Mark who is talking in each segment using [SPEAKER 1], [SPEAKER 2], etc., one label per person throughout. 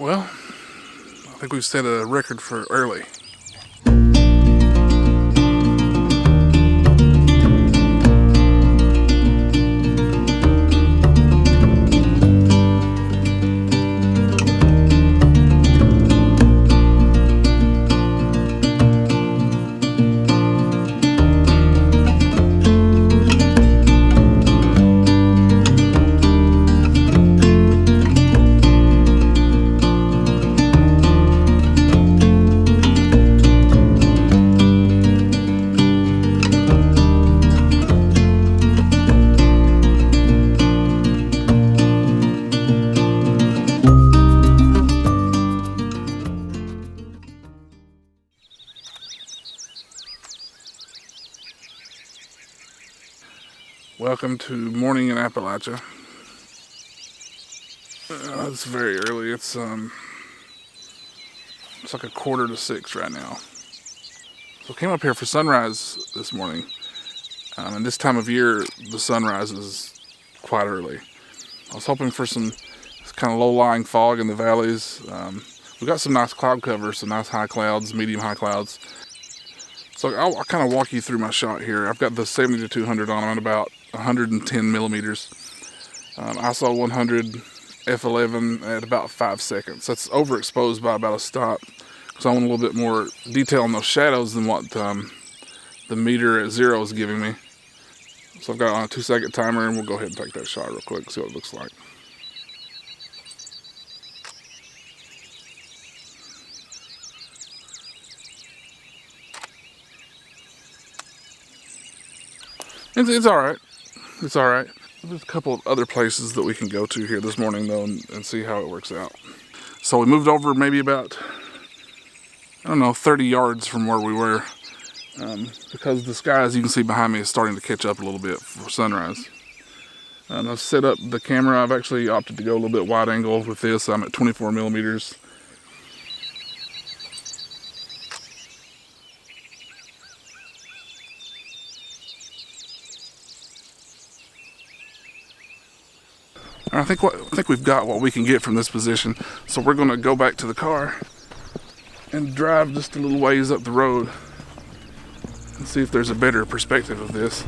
[SPEAKER 1] Well, I think we've set a record for early. Welcome to morning in Appalachia. It's very early. It's like 5:45 right now. So I came up here for sunrise this morning, and this time of year the sunrise is quite early. I was hoping for some kind of low-lying fog in the valleys. We got some nice cloud cover, some nice high clouds, medium high clouds. So I'll kind of walk you through my shot here. I've got the 70-200 on. I'm at about 110 millimeters. ISO 100 f11 at about 5 seconds. That's overexposed by about a stop because I want a little bit more detail on those shadows than what the meter at 0 is giving me. So I've got it on a 2-second timer, and we'll go ahead and take that shot real quick, see what it looks like. It's all right. It's all right. There's a couple of other places that we can go to here this morning, though, and see how it works out. So we moved over maybe about, 30 yards from where we were, because the sky, as you can see behind me, is starting to catch up a little bit for sunrise. I've set up the camera. I've actually opted to go a little bit wide angle with this. I'm at 24 millimeters. I think we've got what we can get from this position. So we're going to go back to the car and drive just a little ways up the road and see if there's a better perspective of this.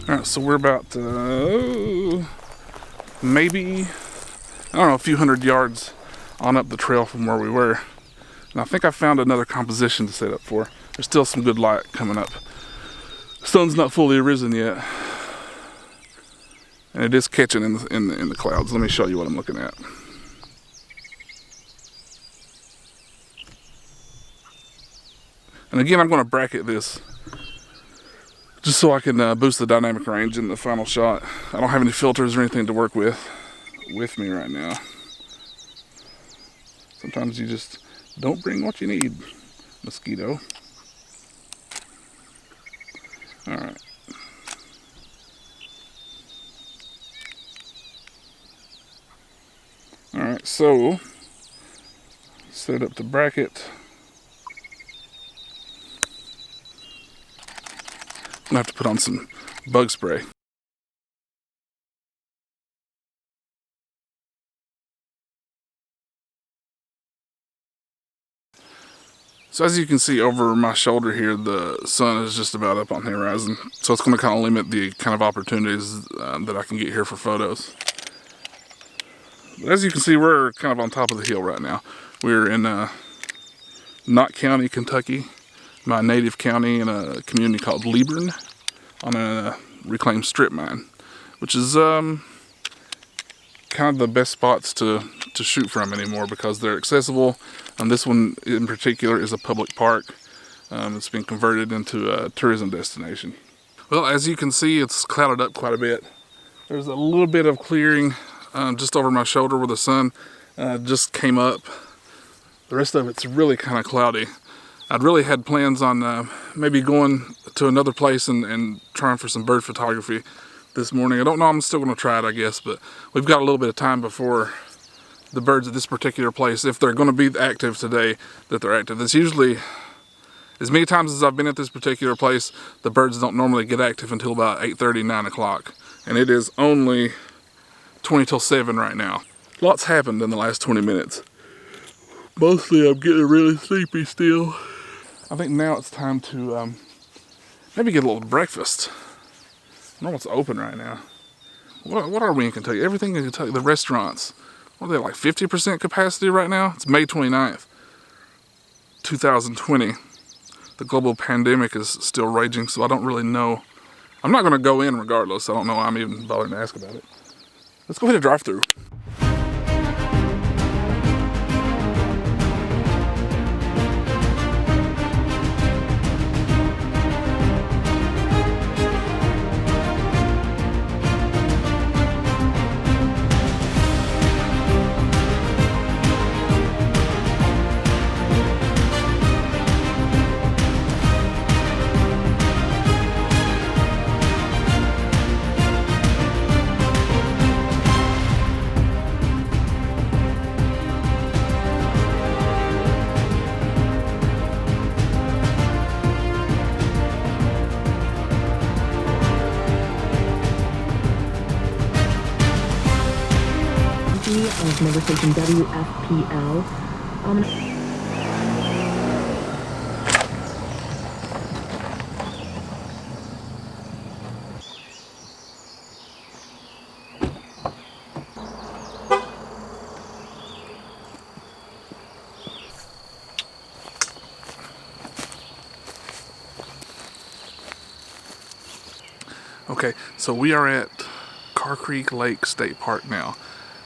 [SPEAKER 1] Alright, so we're about maybe, a few hundred yards on up the trail from where we were. And I think I found another composition to set up for. There's still some good light coming up. The sun's not fully arisen yet, and it is catching in the clouds. Let me show you what I'm looking at. And again, I'm going to bracket this just so I can boost the dynamic range in the final shot. I don't have any filters or anything to work with me right now. Sometimes you just don't bring what you need, mosquito. Alright. Alright, so set up the bracket. I'm gonna have to put on some bug spray. So as you can see over my shoulder here, the sun is just about up on the horizon. So it's going to kind of limit the kind of opportunities that I can get here for photos. But as you can see, we're kind of on top of the hill right now. We're in Knott County, Kentucky, my native county, in a community called Liebern, on a reclaimed strip mine, which is kind of the best spots to shoot from anymore because they're accessible. And this one in particular is a public park. It's been converted into a tourism destination. Well, as you can see, it's clouded up quite a bit. There's a little bit of clearing just over my shoulder where the sun just came up. The rest of it's really kind of cloudy. I'd really had plans on maybe going to another place and trying for some bird photography this morning. I don't know, I'm still going to try it, I guess, but we've got a little bit of time before the birds at this particular place, if they're going to be active today, that they're active. It's usually, as many times as I've been at this particular place, the birds don't normally get active until about 8:30, 9 o'clock. And it is only 20 till 7 right now. Lots happened in the last 20 minutes. Mostly I'm getting really sleepy still. I think now it's time to maybe get a little breakfast. I don't know what's open right now. What are we in Kentucky? Everything in Kentucky, the restaurants, what are they, like 50% capacity right now? It's May 29th, 2020. The global pandemic is still raging, so I don't really know. I'm not going to go in regardless. I don't know why I'm even bothering to ask about it. Let's go ahead and drive through.
[SPEAKER 2] Of number station WFPL.
[SPEAKER 1] Okay, so we are at Car Creek Lake State Park now,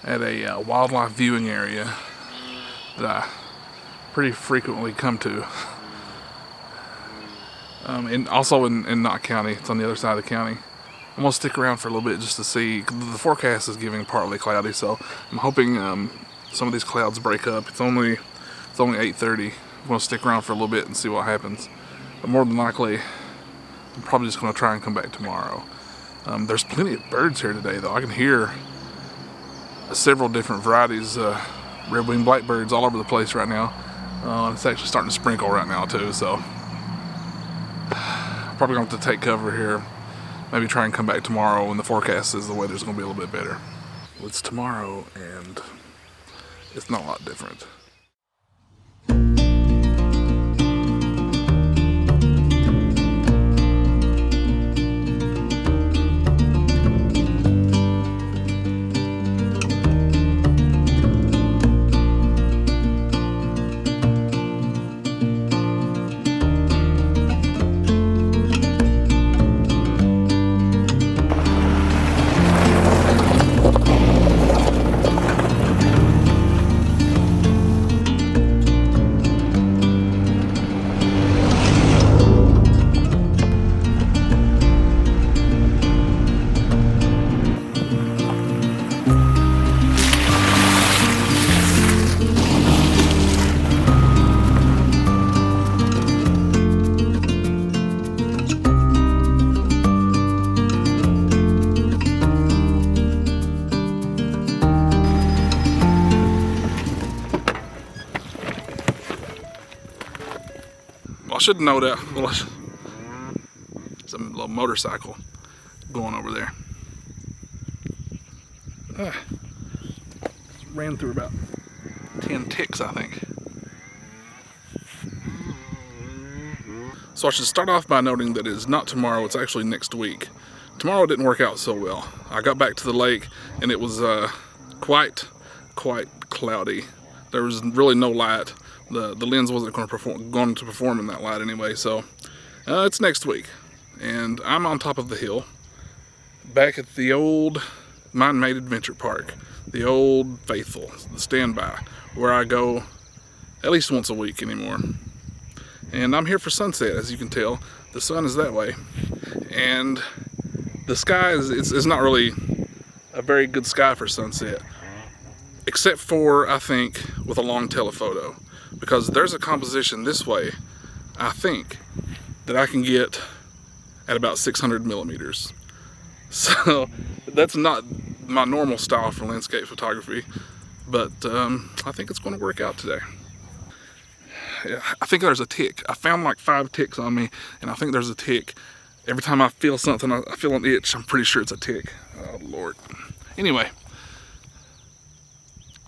[SPEAKER 1] at a wildlife viewing area that I pretty frequently come to. And also in Knott County. It's on the other side of the county. I'm gonna stick around for a little bit just to see. The forecast is giving partly cloudy, so I'm hoping some of these clouds break up. It's only 8:30. I'm gonna stick around for a little bit and see what happens. But more than likely, I'm probably just gonna try and come back tomorrow. There's plenty of birds here today, though. I can hear several different varieties, red-winged blackbirds all over the place right now. It's actually starting to sprinkle right now too, so probably going to have to take cover here. Maybe try and come back tomorrow when the forecast says the weather's going to be a little bit better. Well, it's tomorrow and it's not a lot different. I should know that. Well, there's a little motorcycle going over there. Ran through about 10 ticks, I think. So I should start off by noting that it is not tomorrow, it's actually next week. Tomorrow didn't work out so well. I got back to the lake and it was quite cloudy. There was really no light. The lens wasn't going to perform in that light anyway, so it's next week. And I'm on top of the hill, back at the old Mind Made Adventure Park, the old faithful, the standby, where I go at least once a week anymore. And I'm here for sunset, as you can tell. The sun is that way. And the sky is not really a very good sky for sunset, except for, I think, with a long telephoto. Because there's a composition this way, I think, that I can get at about 600 millimeters. So that's not my normal style for landscape photography. but I think it's going to work out today. Yeah, I think there's a tick. I found like 5 ticks on me, and I think there's a tick. Every time I feel something, I feel an itch, I'm pretty sure it's a tick. Oh, Lord. Anyway,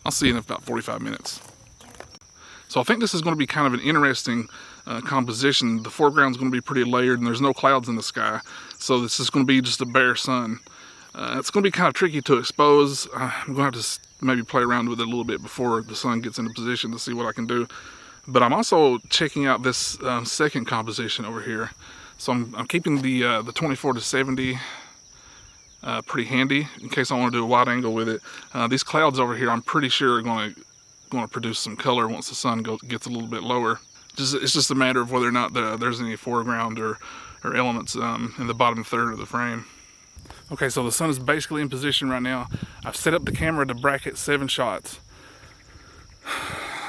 [SPEAKER 1] I'll see you in about 45 minutes. So I think this is going to be kind of an interesting composition. The foreground's going to be pretty layered, and there's no clouds in the sky. So this is going to be just a bare sun. It's going to be kind of tricky to expose. I'm going to have to maybe play around with it a little bit before the sun gets into position to see what I can do. But I'm also checking out this second composition over here. So I'm keeping the 24 to 70 pretty handy in case I want to do a wide angle with it. These clouds over here, I'm pretty sure are going to produce some color once the sun gets a little bit lower. It's just a matter of whether or not there's any foreground or elements in the bottom third of the frame. Okay, so the sun is basically in position right now. I've set up the camera to bracket 7 shots.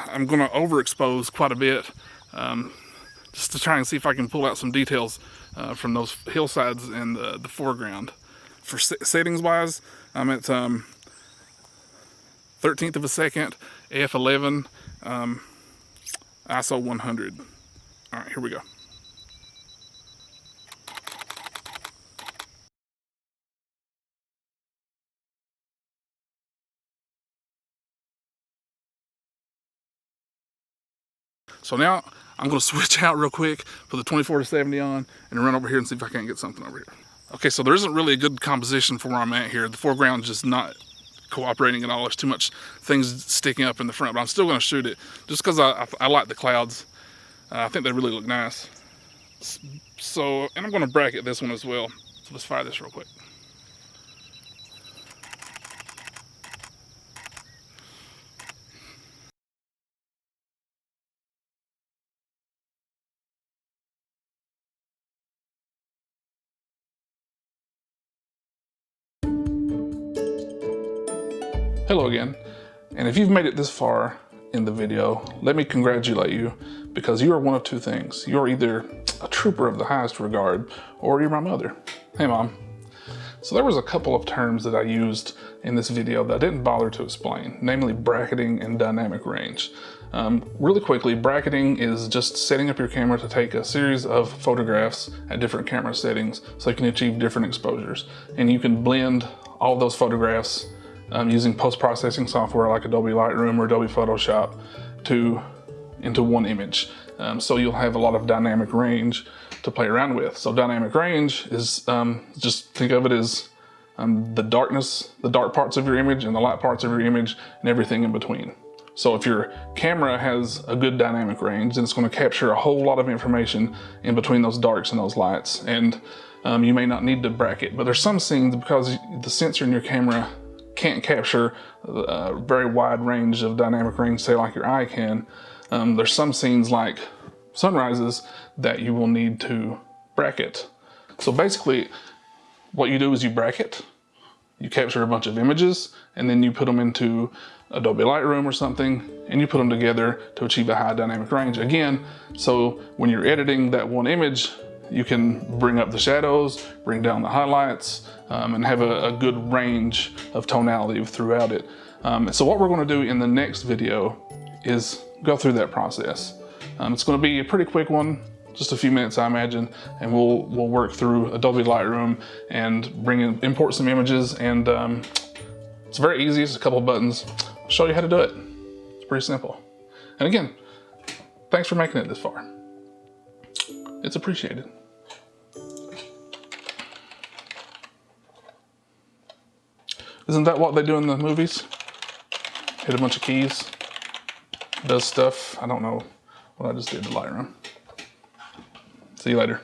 [SPEAKER 1] I'm going to overexpose quite a bit just to try and see if I can pull out some details from those hillsides and the foreground. For settings wise, I'm at 1/13 of a second, f11, ISO 100. All right, here we go. So now I'm going to switch out real quick, put the 24 to 70 on, and run over here and see if I can't get something over here. Okay, so there isn't really a good composition for where I'm at here. The foreground's just not cooperating at all. There's too much things sticking up in the front, but I'm still going to shoot it just because I like the clouds. I think they really look nice. So, and I'm going to bracket this one as well. So let's fire this real quick. Hello again, and if you've made it this far in the video, let me congratulate you, because you are one of 2 things. You're either a trooper of the highest regard, or you're my mother. Hey Mom. So there was a couple of terms that I used in this video that I didn't bother to explain, namely bracketing and dynamic range. Really quickly, bracketing is just setting up your camera to take a series of photographs at different camera settings so you can achieve different exposures. And you can blend all those photographs using post-processing software like Adobe Lightroom or Adobe Photoshop into one image. So you'll have a lot of dynamic range to play around with. So dynamic range is, just think of it as the dark parts of your image and the light parts of your image and everything in between. So if your camera has a good dynamic range, then it's going to capture a whole lot of information in between those darks and those lights. And you may not need to bracket, but there's some scenes, because the sensor in your camera can't capture a very wide range of dynamic range, say like your eye can. There's some scenes like sunrises that you will need to bracket. So basically what you do is you bracket, you capture a bunch of images, and then you put them into Adobe Lightroom or something, and you put them together to achieve a high dynamic range. Again, so when you're editing that one image, you can bring up the shadows, bring down the highlights, and have a good range of tonality throughout it. So what we're going to do in the next video is go through that process. It's going to be a pretty quick one, just a few minutes I imagine, and we'll work through Adobe Lightroom and import some images, and it's very easy. It's a couple of buttons. I'll show you how to do it. It's pretty simple. And again, thanks for making it this far. It's appreciated. Isn't that what they do in the movies? Hit a bunch of keys, does stuff. I don't know what I just did to Lightroom. See you later.